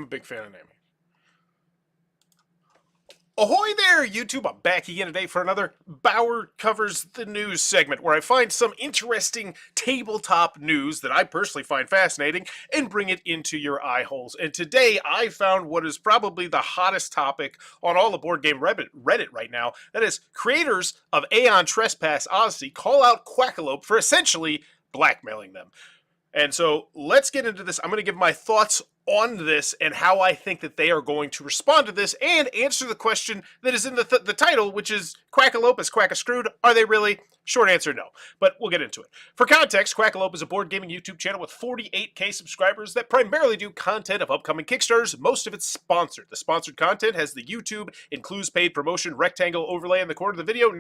I'm a big fan of naming. Ahoy there, YouTube! I'm back again today for another Bauer Covers the News segment where I find some interesting tabletop news that I personally find fascinating and bring it into your eye holes. And today I found what is probably the hottest topic on all the board game Reddit right now. That is, creators of Aeon Trespass Odyssey call out Quackalope for essentially blackmailing them. And so let's get into this. I'm going to give my thoughts on this and how I think that they are going to respond to this and answer the question that is in the title, which is Quackalope is Quackascrewed. Are they really? Short answer, no. But we'll get into it. For context, Quackalope is a board gaming YouTube channel with 48K subscribers that primarily do content of upcoming Kickstarters. Most of it's sponsored. The sponsored content has the YouTube includes paid promotion rectangle overlay in the corner of the video,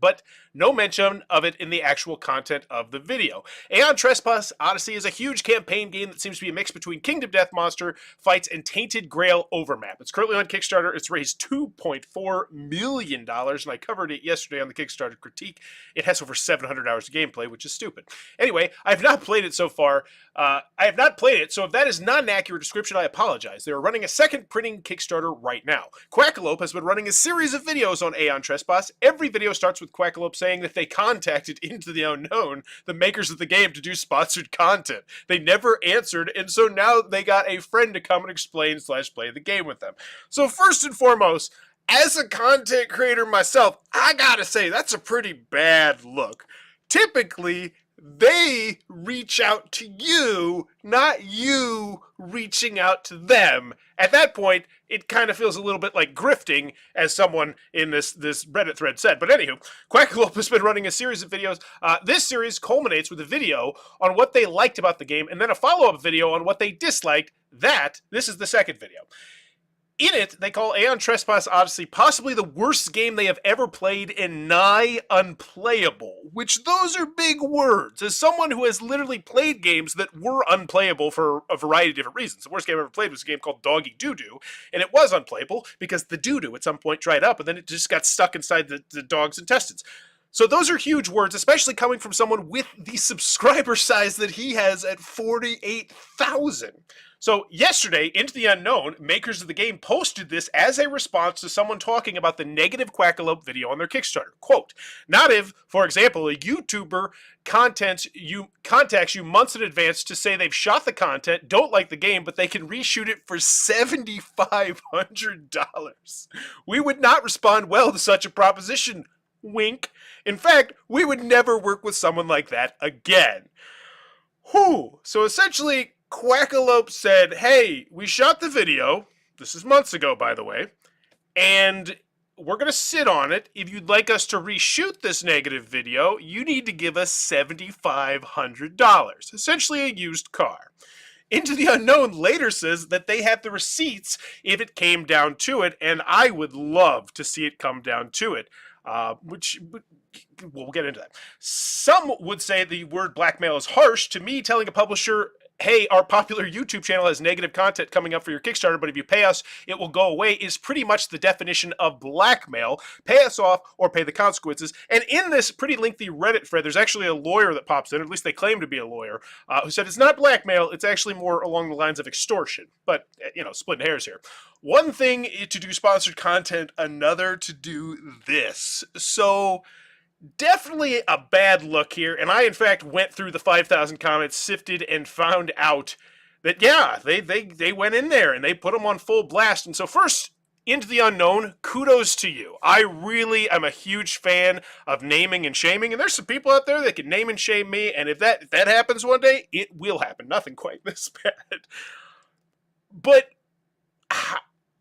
but no mention of it in the actual content of the video. Aeon Trespass Odyssey is a huge campaign game that seems to be a mix between Kingdom Death Monster fights and Tainted Grail Overmap. It's currently on Kickstarter. It's raised $2.4 million, and I covered it yesterday on the Kickstarter critique. It has over 700 hours of gameplay, which is stupid. Anyway, I have not played it so far. So if that is not an accurate description, I apologize. They are running a second printing Kickstarter right now. Quackalope has been running a series of videos on Aeon Trespass. Every video starts with Quackalope saying that they contacted Into the Unknown, the makers of the game, to do sponsored content. They never answered, and so now they got a friend to come and explain / play the game with them. So first and foremost, as a content creator myself, I gotta say, that's a pretty bad look. Typically, they reach out to you, not you reaching out to them. At that point, it kind of feels a little bit like grifting, as someone in this Reddit thread said. But anywho, Quackalope has been running a series of videos. This series culminates with a video on what they liked about the game, and then a follow-up video on what they disliked. This is the second video. In it, they call Aeon Trespass Odyssey possibly the worst game they have ever played and nigh unplayable, which those are big words. As someone who has literally played games that were unplayable for a variety of different reasons. The worst game I ever played was a game called Doggy Doo-Doo, and it was unplayable because the doo-doo at some point dried up and then it just got stuck inside the dog's intestines. So those are huge words, especially coming from someone with the subscriber size that he has at 48,000. So yesterday, Into the Unknown, makers of the game, posted this as a response to someone talking about the negative Quackalope video on their Kickstarter. Quote, not if, for example, a YouTuber contacts you months in advance to say they've shot the content, don't like the game, but they can reshoot it for $7,500. We would not respond well to such a proposition. Wink. In fact, we would never work with someone like that again. Whew. So essentially, Quackalope said, hey, we shot the video, this is months ago, by the way, and we're going to sit on it. If you'd like us to reshoot this negative video, you need to give us $7,500, essentially a used car. Into the Unknown later says that they have the receipts if it came down to it, and I would love to see it come down to it. We'll get into that. Some would say the word blackmail is harsh. To me, telling a publisher, hey, our popular YouTube channel has negative content coming up for your Kickstarter, but if you pay us, it will go away, is pretty much the definition of blackmail. Pay us off or pay the consequences. And in this pretty lengthy Reddit thread, there's actually a lawyer that pops in, or at least they claim to be a lawyer, who said it's not blackmail, it's actually more along the lines of extortion. But, splitting hairs here. One thing to do sponsored content, another to do this. So definitely a bad look here, and I in fact went through the 5,000 comments, sifted, and found out that yeah, they went in there and they put them on full blast. And so first, Into the Unknown, kudos to you. I really am a huge fan of naming and shaming, and there's some people out there that can name and shame me, and if that happens one day, it will happen. Nothing quite this bad. But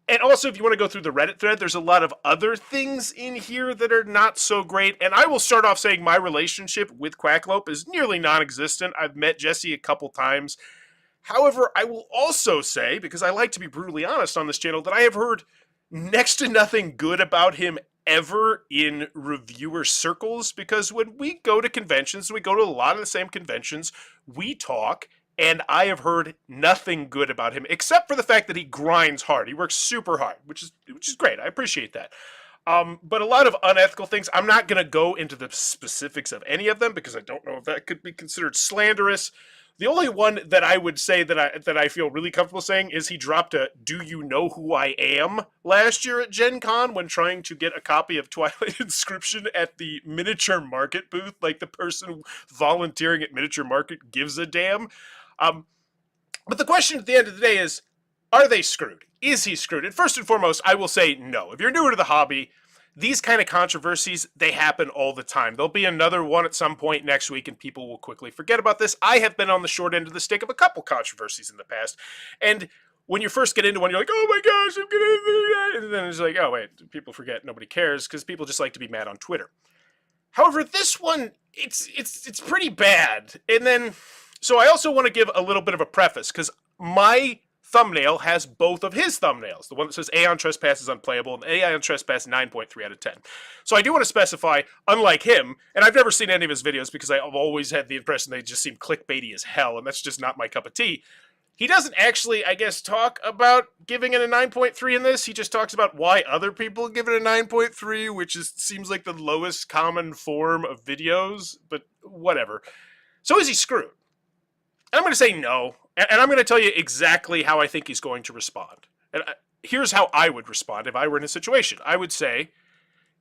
and also, if you want to go through the Reddit thread, there's a lot of other things in here that are not so great. And I will start off saying my relationship with Quackalope is nearly non-existent. I've met Jesse a couple times. However, I will also say, because I like to be brutally honest on this channel, that I have heard next to nothing good about him ever in reviewer circles. Because when we go to conventions, we go to a lot of the same conventions, we talk, and I have heard nothing good about him, except for the fact that he grinds hard. He works super hard, which is great. I appreciate that. But a lot of unethical things, I'm not going to go into the specifics of any of them, because I don't know if that could be considered slanderous. The only one that I would say that I feel really comfortable saying is he dropped a "Do you know who I am?" last year at Gen Con when trying to get a copy of Twilight Inscription at the miniature market booth. Like, the person volunteering at miniature market gives a damn. But the question at the end of the day is, are they screwed? Is he screwed? And first and foremost, I will say no. If you're newer to the hobby, these kind of controversies, they happen all the time. There'll be another one at some point next week, and people will quickly forget about this. I have been on the short end of the stick of a couple controversies in the past. And when you first get into one, you're like, oh my gosh, I'm going to do that. And then it's like, oh, wait, people forget, nobody cares, because people just like to be mad on Twitter. However, this one, it's pretty bad. And then, so I also want to give a little bit of a preface, because my thumbnail has both of his thumbnails. The one that says Aeon Trespass is unplayable and Aeon Trespass 9.3 out of 10. So I do want to specify, unlike him, and I've never seen any of his videos because I've always had the impression they just seem clickbaity as hell, and that's just not my cup of tea. He doesn't actually, I guess, talk about giving it a 9.3 in this. He just talks about why other people give it a 9.3, which seems like the lowest common form of videos, but whatever. So is he screwed? And I'm going to say no. And I'm going to tell you exactly how I think he's going to respond. And here's how I would respond if I were in a situation. I would say,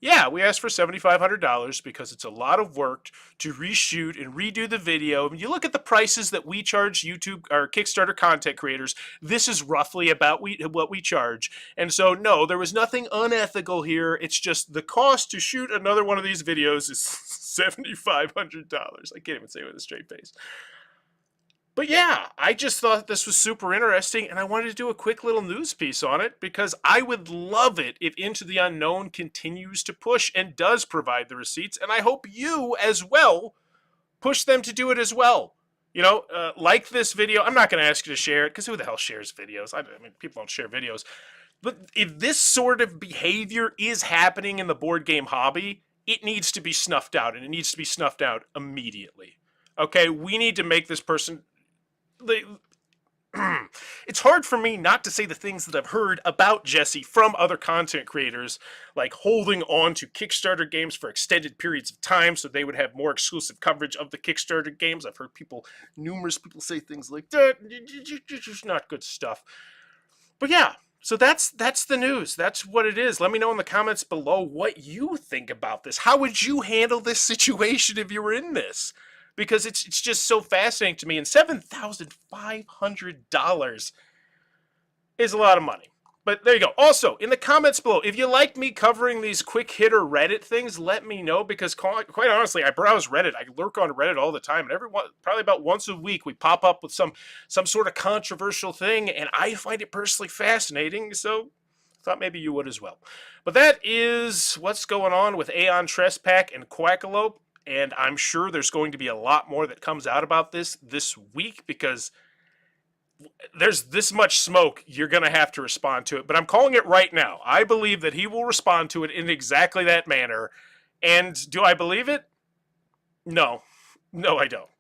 yeah, we asked for $7,500 because it's a lot of work to reshoot and redo the video. When you look at the prices that we charge YouTube or Kickstarter content creators, this is roughly about what we charge. And so, no, there was nothing unethical here. It's just the cost to shoot another one of these videos is $7,500. I can't even say it with a straight face. But yeah, I just thought this was super interesting, and I wanted to do a quick little news piece on it because I would love it if Into the Unknown continues to push and does provide the receipts, and I hope you as well push them to do it as well. You know, like this video. I'm not going to ask you to share it because who the hell shares videos? I mean, people don't share videos. But if this sort of behavior is happening in the board game hobby, it needs to be snuffed out, and it needs to be snuffed out immediately. Okay, we need to make this person... It's hard for me not to say the things that I've heard about Jesse from other content creators, like holding on to Kickstarter games for extended periods of time so they would have more exclusive coverage of the Kickstarter games. I've heard numerous people say things like that. It's just not good stuff. But yeah, so that's the news. That's what it is. Let me know in the comments below what you think about this. How would you handle this situation if you were in this? Because it's just so fascinating to me, and $7,500 is a lot of money. But there you go. Also, in the comments below, if you like me covering these quick hitter Reddit things, let me know, because quite honestly, I browse Reddit. I lurk on Reddit all the time, and probably about once a week, we pop up with some sort of controversial thing, and I find it personally fascinating, so I thought maybe you would as well. But that is what's going on with Aeon Trespass and Quackalope. And I'm sure there's going to be a lot more that comes out about this week because there's this much smoke. You're going to have to respond to it. But I'm calling it right now. I believe that he will respond to it in exactly that manner. And do I believe it? No. No, I don't.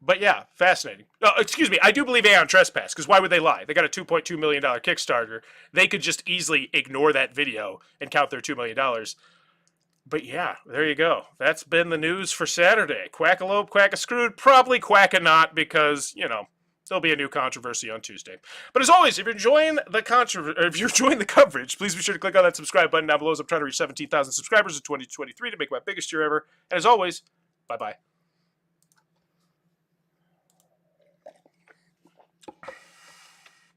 But yeah, fascinating. Excuse me, I do believe Aeon Trespass, because why would they lie? They got a $2.2 million Kickstarter. They could just easily ignore that video and count their $2 million. But yeah, there you go. That's been the news for Saturday. Quackalope, Quackascrewed, probably Quackanot, because, you know, there'll be a new controversy on Tuesday. But as always, if you're enjoying the coverage, please be sure to click on that subscribe button down below as I'm trying to reach 17,000 subscribers in 2023 to make my biggest year ever. And as always, bye-bye.